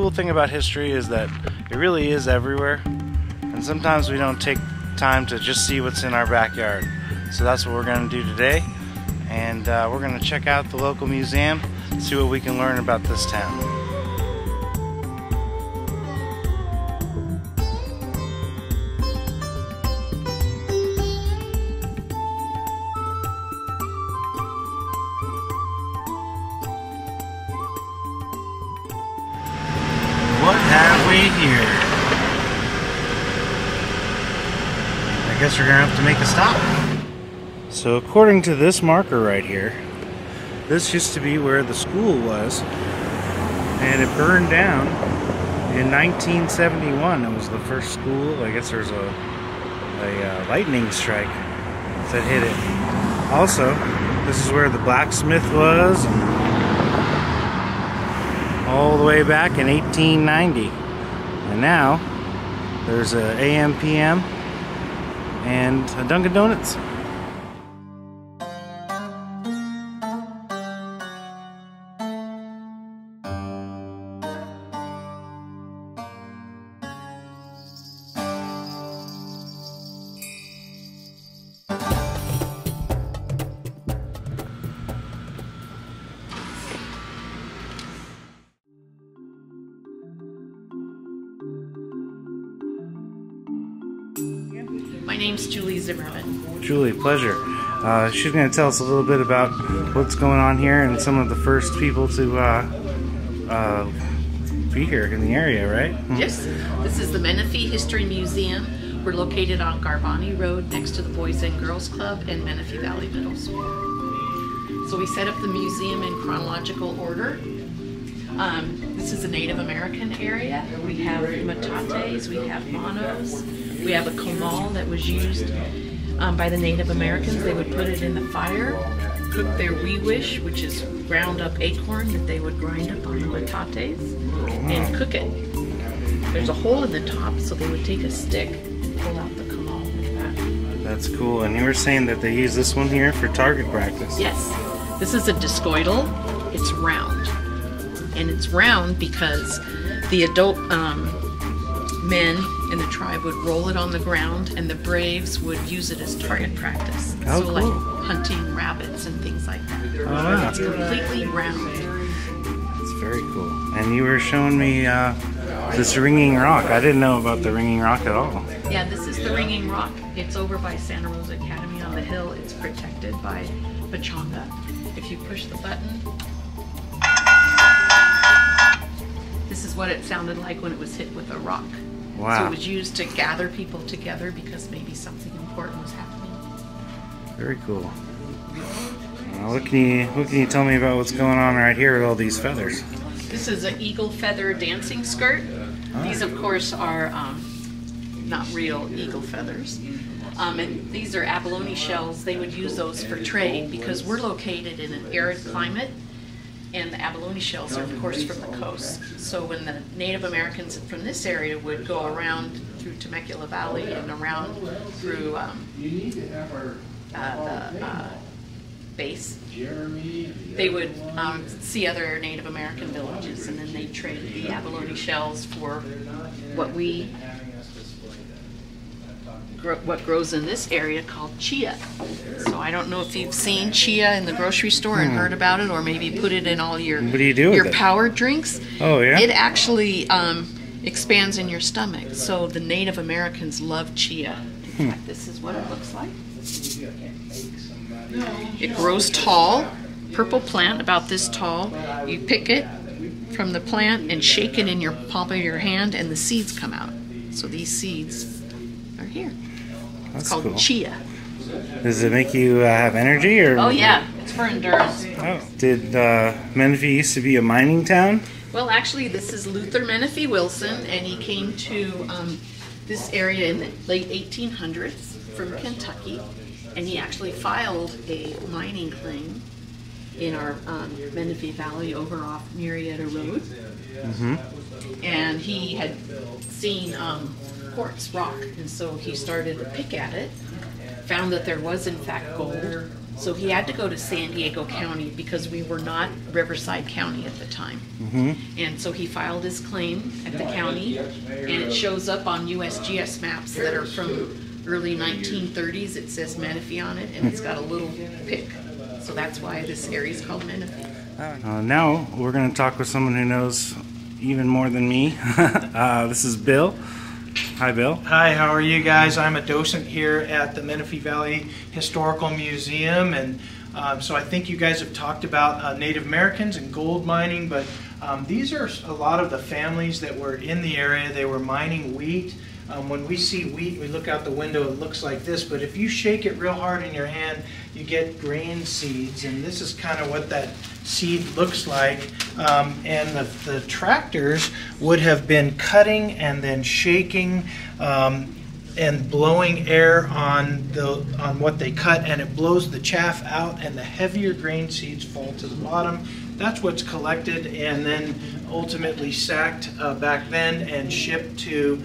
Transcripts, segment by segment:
cool thing about history is that it really is everywhere, and sometimes we don't take time to just see what's in our backyard. So that's what we're going to do today, and we're going to check out the local museum, see what we can learn about this town. What have we here? I guess we're gonna have to make a stop. So according to this marker right here, this used to be where the school was, and it burned down in 1971. It was the first school. I guess there's a lightning strike that hit it. Also, this is where the blacksmith was, all the way back in 1890. And now there's a AM PM and a Dunkin' Donuts. My name's Julie Zimmerman. Julie, pleasure. She's going to tell us a little bit about what's going on here and some of the first people to be here in the area, right? Yes, this is the Menifee History Museum. We're located on Garbani Road next to the Boys and Girls Club and Menifee Valley Middle School. So we set up the museum in chronological order. This is a Native American area. We have matates, we have monos, we have a comal that was used by the Native Americans. They would put it in the fire, cook their wee wish, which is ground up acorn that they would grind up on the matates, and cook it. There's a hole in the top, so they would take a stick and pull out the comal with that. That's cool. And you were saying that they use this one here for target practice. Yes. This is a discoidal. It's round. And it's round because the adult men in the tribe would roll it on the ground, and the braves would use it as target practice. Oh, so cool. like hunting rabbits and things like that. Oh, wow. It's completely round. That's very cool. And you were showing me this ringing rock. I didn't know about the ringing rock at all. Yeah, this is the ringing rock. It's over by Santa Rosa Academy on the hill. It's protected by Pachanga. If you push the button, this is what it sounded like when it was hit with a rock. Wow. So it was used to gather people together because maybe something important was happening. Very cool. What can you tell me about what's going on right here with all these feathers? This is an eagle feather dancing skirt. Oh. These, of course, are not real eagle feathers. And these are abalone shells. They would use those for trade because we're located in an arid climate. And the abalone shells are, of course, from the coast. So when the Native Americans from this area would go around through Temecula Valley and around through the base, they would see other Native American villages, and then they'd trade the abalone shells for what grows in this area called chia. So I don't know if you've seen chia in the grocery store and heard about it, or maybe put it in all your What do you do with it? power drinks. Oh, yeah? It actually expands in your stomach. So the Native Americans love chia. In fact, this is what it looks like. It grows tall, purple plant about this tall. You pick it from the plant and shake it in your palm of your hand, and the seeds come out. So these seeds are here. It's called cool. chia. Does it make you have energy? Or? Oh yeah, it's for endurance. Oh. Did Menifee used to be a mining town? Well, actually, this is Luther Menifee Wilson, and he came to this area in the late 1800s from Kentucky, and he actually filed a mining claim in our Menifee Valley over off Murrieta Road. And he had seen quartz rock, and so he started to pick at it, found that there was in fact gold, So he had to go to San Diego County because we were not Riverside County at the time. And so he filed his claim at the county, and it shows up on USGS maps that are from early 1930s. It says Menifee on it, and it's got a little pick. So that's why this area is called Menifee. Now we're going to talk with someone who knows even more than me. This is Bill. Hi, Bill. Hi, how are you guys? I'm a docent here at the Menifee Valley Historical Museum, and so I think you guys have talked about Native Americans and gold mining, but these are a lot of the families that were in the area. They were mining wheat. When we see wheat, we look out the window, it looks like this, but if you shake it real hard in your hand, you get grain seeds, and this is kind of what that seed looks like. And the tractors would have been cutting and then shaking and blowing air on what they cut, and it blows the chaff out, and the heavier grain seeds fall to the bottom. That's what's collected and then ultimately sacked back then and shipped to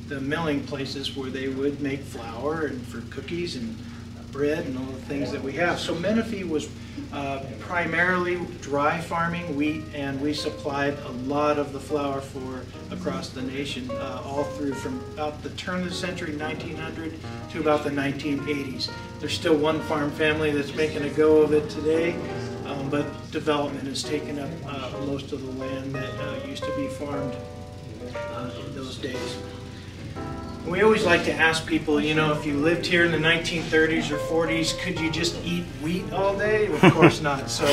the milling places where they would make flour and for cookies and bread and all the things that we have. So Menifee was primarily dry farming wheat, and we supplied a lot of the flour for across the nation, all through from about the turn of the century, 1900, to about the 1980s. There's still one farm family that's making a go of it today, but development has taken up most of the land that used to be farmed in those days. We always like to ask people, you know, if you lived here in the 1930s or 40s, could you just eat wheat all day? Well, of course not. So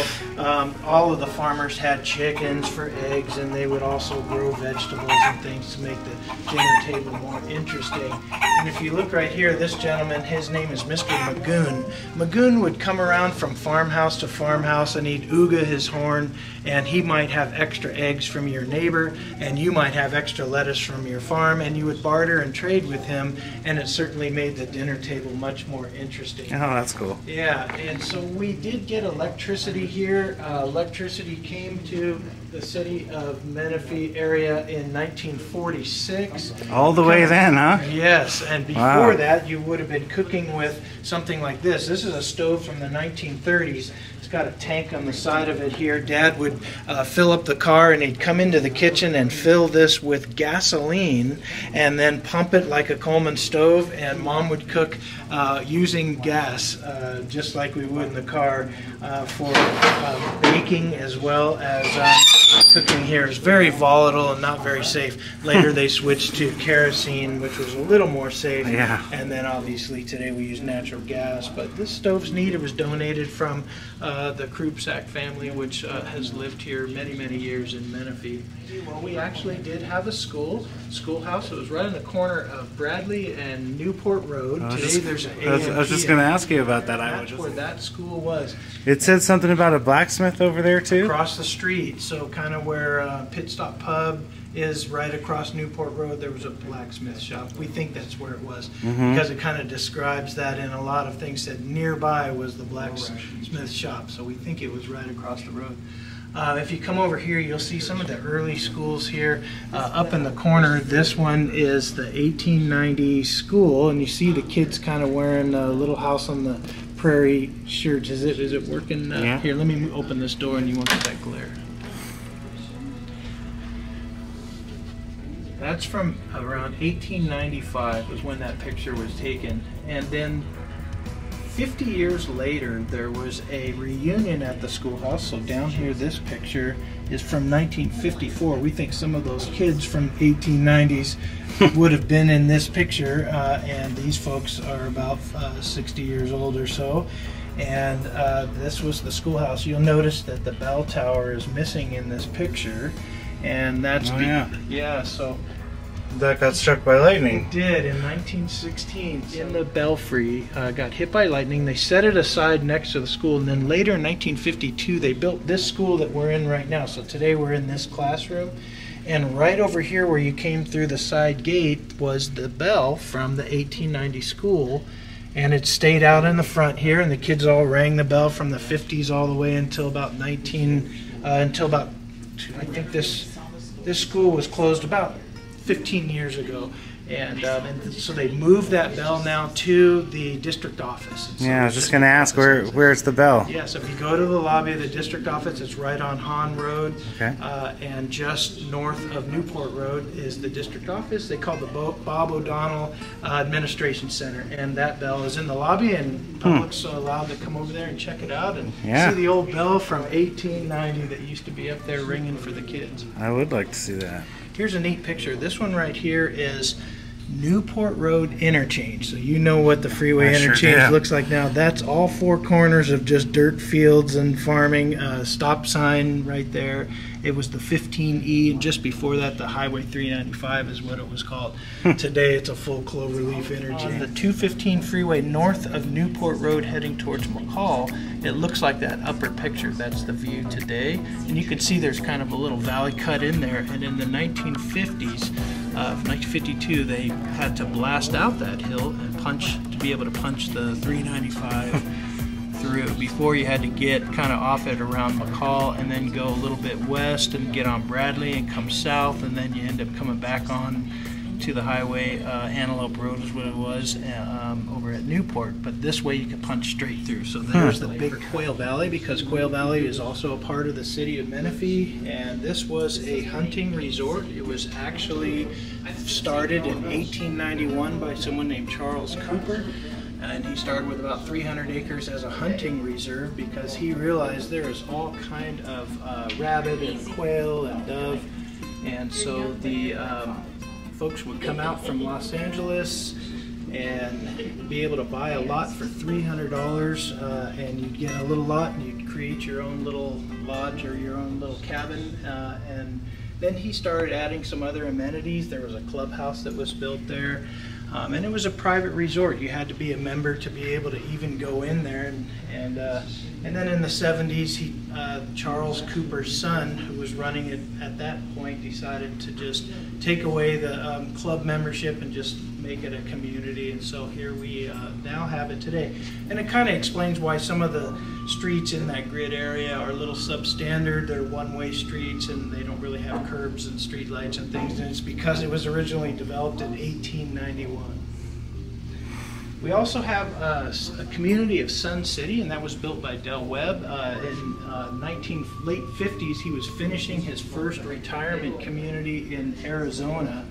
all of the farmers had chickens for eggs, and they would also grow vegetables and things to make the dinner table more interesting. And if you look right here, this gentleman, his name is Mr. Magoon. Magoon would come around from farmhouse to farmhouse, and he'd ooga his horn, and he might have extra eggs from your neighbor, and you might have extra lettuce from your farm, and you would barter and trade with him, and it certainly made the dinner table much more interesting. Oh, that's cool. Yeah, and so we did get electricity here. Electricity came to the city of Menifee area in 1946. All the way then, huh? Yes, and before that you would have been cooking with something like this. This is a stove from the 1930s. It's got a tank on the side of it here. Dad would fill up the car, and he'd come into the kitchen and fill this with gasoline and then pump it like a Coleman stove, and Mom would cook using gas, just like we would in the car, for baking as well as cooking here. Is very volatile and not very safe. Later they switched to kerosene, which was a little more safe. Yeah. And then obviously today we use natural gas. But this stove's neat. It was donated from the Krupsack family, which has lived here many, many years in Menifee. Well, we actually did have a schoolhouse. It was right in the corner of Bradley and Newport Road. Today there's an I was just going to ask you about that. That's where that school was. It said something about a blacksmith over there too? Across the street, so kind of where Pit Stop Pub is right across Newport Road, there was a blacksmith shop. We think that's where it was, because it kind of describes that in a lot of things. Said nearby was the blacksmith shop, so we think it was right across the road. If you come over here, you'll see some of the early schools here. Up in the corner, this one is the 1890 school, and you see the kids kind of wearing a Little House on the Prairie shirts. Is it working? Yeah. Here, let me open this door, and you won't get that glare. That's from around 1895 was when that picture was taken, and then 50 years later, there was a reunion at the schoolhouse. So down here, this picture is from 1954. We think some of those kids from 1890s would have been in this picture, and these folks are about 60 years old or so. And this was the schoolhouse. You'll notice that the bell tower is missing in this picture, and that's so. That got struck by lightning. It did in 1916 in the belfry. Got hit by lightning. They set it aside next to the school, and then later in 1952 they built this school that we're in right now. So today we're in this classroom, and right over here where you came through the side gate was the bell from the 1890 school, and it stayed out in the front here, and the kids all rang the bell from the 50s all the way until about I think this school was closed about 15 years ago, And so they moved that bell now to the district office. So yeah, I was just going to ask, where's the bell? Yeah, so if you go to the lobby of the district office, it's right on Hahn Road. Okay. And just north of Newport Road is the district office. They call it the Bob O'Donnell Administration Center. And that bell is in the lobby, and public's allowed to come over there and check it out and see the old bell from 1890 that used to be up there ringing for the kids. I would like to see that. Here's a neat picture. This one right here is Newport Road Interchange. So you know what the freeway interchange looks like now. That's all four corners of just dirt fields and farming. Stop sign right there. It was the 15E, and just before that the Highway 395 is what it was called. Today it's a full cloverleaf interchange. The 215 freeway north of Newport Road heading towards McCall, it looks like that upper picture. That's the view today. And you can see there's kind of a little valley cut in there. And in the 1950s, 1952, they had to blast out that hill and to be able to punch the 395 through. Before, you had to get kind of off it around McCall and then go a little bit west and get on Bradley and come south, and then you end up coming back on to the highway. Antelope Road is what it was over at Newport, but this way you could punch straight through. So there's the big Quail Valley, because Quail Valley is also a part of the city of Menifee, and this was a hunting resort. It was actually started in 1891 by someone named Charles Cooper. And he started with about 300 acres as a hunting reserve because he realized there is all kind of rabbit and quail and dove. And so the folks would come out from Los Angeles and be able to buy a lot for $300, and you'd get a little lot and you'd create your own little lodge or your own little cabin. And then he started adding some other amenities. There was a clubhouse that was built there. And it was a private resort. You had to be a member to be able to even go in there. And then in the 70s, Charles Cooper's son, who was running it at that point, decided to just take away the club membership and just make it a community. And so here we now have it today. And it kind of explains why some of the streets in that grid area are a little substandard. They're one-way streets and they don't really have curbs and street lights and things. And it's because it was originally developed in 1891. We also have a community of Sun City, and that was built by Del Webb. In late 50s, he was finishing his first retirement community in Arizona,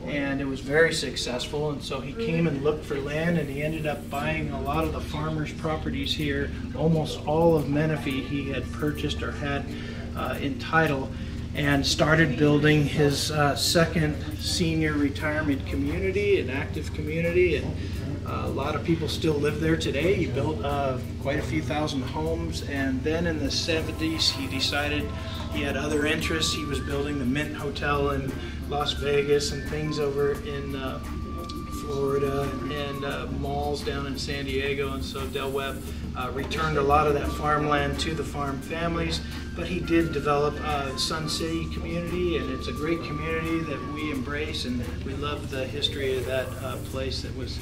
and it was very successful. And so he came and looked for land, and he ended up buying a lot of the farmers' properties here. Almost all of Menifee he had purchased or had in title, and started building his second senior retirement community, an active community. And a lot of people still live there today. He built quite a few thousand homes, and then in the 70s he decided he had other interests. He was building the Mint Hotel in Las Vegas and things over in Florida, and malls down in San Diego, and so Del Webb returned a lot of that farmland to the farm families. But he did develop Sun City community, and it's a great community that we embrace, and we love the history of that place that was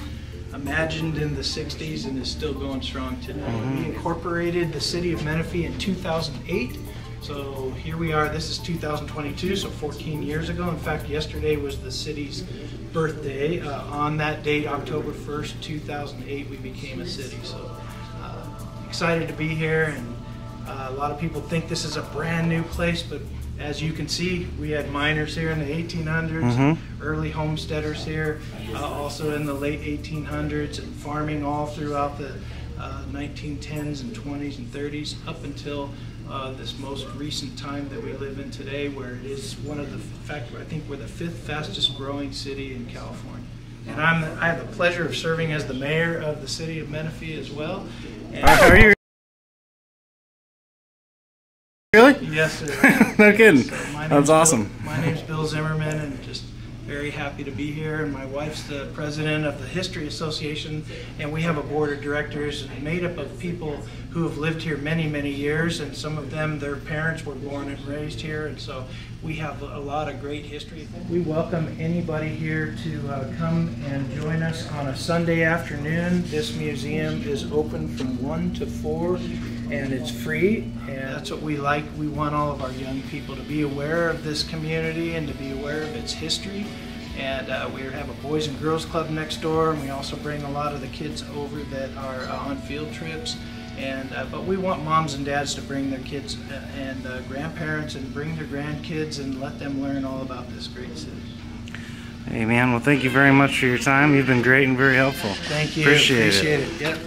imagined in the 60s and is still going strong today. We incorporated the city of Menifee in 2008. So here we are, this is 2022, so 14 years ago. In fact, yesterday was the city's birthday. On that date, October 1st, 2008, we became a city. So excited to be here, and a lot of people think this is a brand new place, but as you can see, we had miners here in the 1800s, early homesteaders here, also in the late 1800s, and farming all throughout the 1910s and 20s and 30s, up until this most recent time that we live in today, where it is one of the, in fact, I think we're the 5th fastest growing city in California. And I have the pleasure of serving as the mayor of the city of Menifee as well. And are you? Really? Yes, sir. No kidding. So that's awesome. My name's Bill Zimmerman, and just very happy to be here. And my wife's the president of the History Association, and we have a board of directors made up of people who have lived here many, many years, and some of them, their parents were born and raised here, and so we have a lot of great history. We welcome anybody here to come and join us on a Sunday afternoon. This museum is open from 1 to 4, and it's free, and that's what we like. We want all of our young people to be aware of this community and to be aware of its history. And we have a Boys and Girls Club next door, and we also bring a lot of the kids over that are on field trips. And but we want moms and dads to bring their kids and grandparents and bring their grandkids and let them learn all about this great city. Hey man, well thank you very much for your time. You've been great and very helpful. Thank you. Appreciate it. Yep.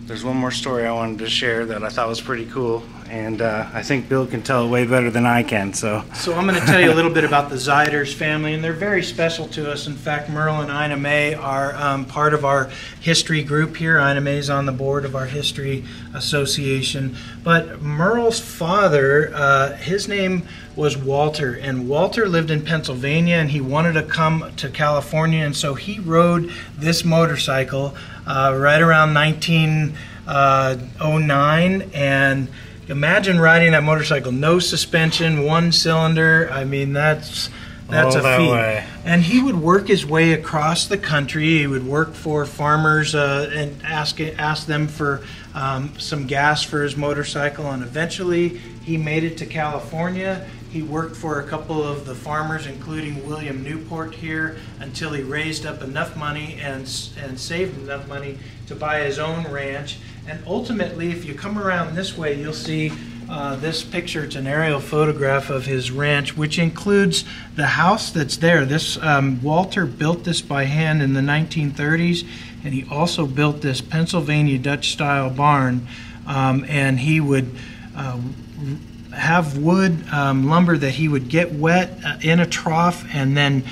There's one more story I wanted to share that I thought was pretty cool, and I think Bill can tell it way better than I can. So I'm going to tell you a little bit about the Ziders family, and they're very special to us. In fact, Merle and Ina Mae are part of our history group here. Ina Mae is on the board of our history association. But Merle's father, his name was Walter, and Walter lived in Pennsylvania, and he wanted to come to California, and so he rode this motorcycle right around 1909, and imagine riding that motorcycle, no suspension, one cylinder. I mean, that's a feat. And he would work his way across the country. He would work for farmers and ask them for some gas for his motorcycle, and eventually he made it to California. He worked for a couple of the farmers, including William Newport here, until he raised up enough money and saved enough money to buy his own ranch. And ultimately, if you come around this way, you'll see this picture. It's an aerial photograph of his ranch, which includes the house that's there. This Walter built this by hand in the 1930s, and he also built this Pennsylvania Dutch-style barn, and he would have wood lumber that he would get wet in a trough and then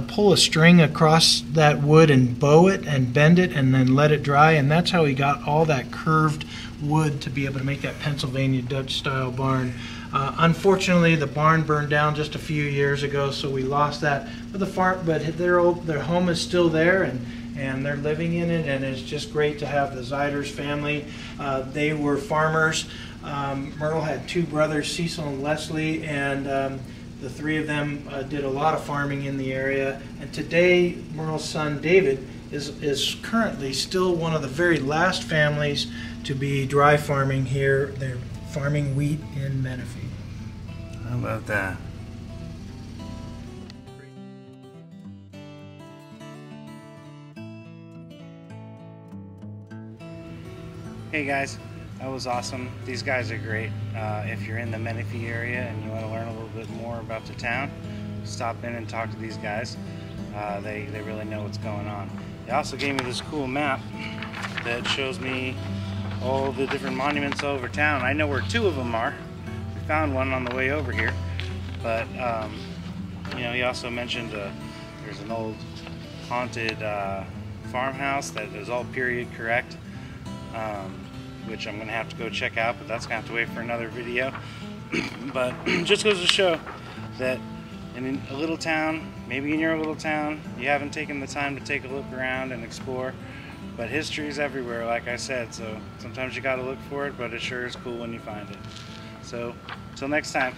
pull a string across that wood and bow it and bend it and then let it dry, and that's how he got all that curved wood to be able to make that Pennsylvania Dutch style barn. Unfortunately, the barn burned down just a few years ago, so we lost that. But their home is still there, and they're living in it, and it's just great to have the Ziders family. They were farmers. Merle had two brothers, Cecil and Leslie, and the three of them did a lot of farming in the area. And today, Merle's son David is currently still one of the very last families to be dry farming here. They're farming wheat in Menifee. How about that? Hey guys, that was awesome. These guys are great. If you're in the Menifee area and you want to learn a little bit more about the town, stop in and talk to these guys. They really know what's going on. They also gave me this cool map that shows me all the different monuments all over town. I know where two of them are. We found one on the way over here, but you know, he also mentioned there's an old haunted farmhouse that is all period correct, which I'm gonna have to go check out, but that's gonna have to wait for another video. But just goes to show that in a little town, maybe in your little town, you haven't taken the time to take a look around and explore, but history is everywhere, like I said, so sometimes you gotta look for it, but it sure is cool when you find it. So, till next time.